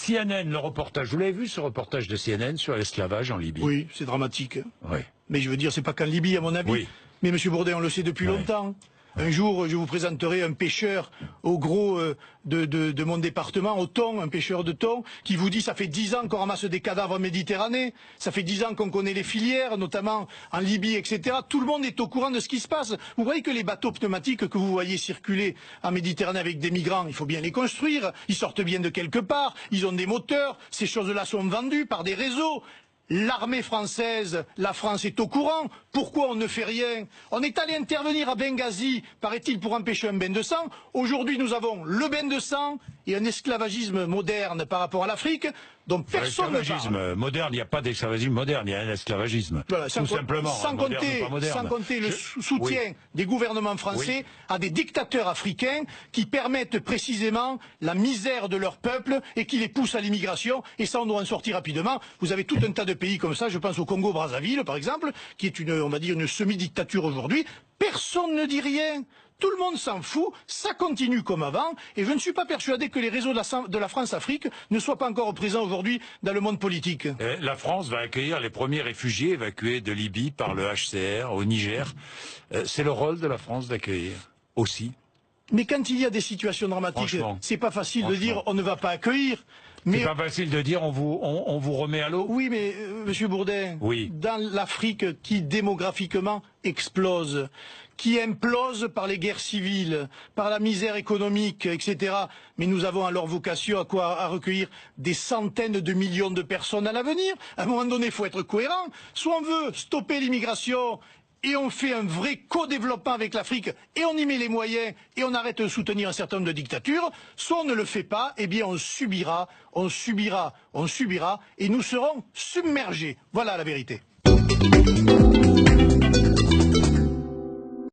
CNN, le reportage, vous l'avez vu ce reportage de CNN sur l'esclavage en Libye? Oui, c'est dramatique. Oui. Mais je veux dire, c'est pas qu'en Libye, à mon avis. Oui. Mais Monsieur Bourdet, on le sait depuis longtemps. Un jour, je vous présenterai un pêcheur au gros de mon département, au thon, un pêcheur de thon, qui vous dit ça fait 10 ans qu'on ramasse des cadavres en Méditerranée, ça fait 10 ans qu'on connaît les filières, notamment en Libye, etc. Tout le monde est au courant de ce qui se passe. Vous voyez que les bateaux pneumatiques que vous voyez circuler en Méditerranée avec des migrants, il faut bien les construire, ils sortent bien de quelque part, ils ont des moteurs, ces choses-là sont vendues par des réseaux. L'armée française, la France est au courant. Pourquoi on ne fait rien? On est allé intervenir à Benghazi, paraît-il, pour empêcher un bain de sang. Aujourd'hui, nous avons le bain de sang et un esclavagisme moderne par rapport à l'Afrique, dont personne ne parle. Moderne, il n'y a pas d'esclavagisme moderne, il y a un esclavagisme. Voilà, tout simplement. Sans compter le soutien des gouvernements français à des dictateurs africains qui permettent précisément la misère de leur peuple et qui les poussent à l'immigration. Et ça, on doit en sortir rapidement. Vous avez tout un tas de pays comme ça, je pense au Congo-Brazzaville, par exemple, qui est on va dire, une semi-dictature aujourd'hui. Personne ne dit rien. Tout le monde s'en fout, ça continue comme avant, et je ne suis pas persuadé que les réseaux de la France-Afrique ne soient pas encore présents aujourd'hui dans le monde politique. La France va accueillir les premiers réfugiés évacués de Libye par le HCR au Niger. C'est le rôle de la France d'accueillir aussi. Mais quand il y a des situations dramatiques, c'est pas facile de dire on ne va pas accueillir. C'est pas facile de dire on vous remet à l'eau. Oui, mais Monsieur Bourdin, dans l'Afrique qui démographiquement explose, qui implose par les guerres civiles, par la misère économique, etc. Mais nous avons alors vocation à recueillir des centaines de millions de personnes à l'avenir. À un moment donné, il faut être cohérent. Soit on veut stopper l'immigration et on fait un vrai co-développement avec l'Afrique, et on y met les moyens, et on arrête de soutenir un certain nombre de dictatures, soit on ne le fait pas, eh bien on subira, et nous serons submergés. Voilà la vérité.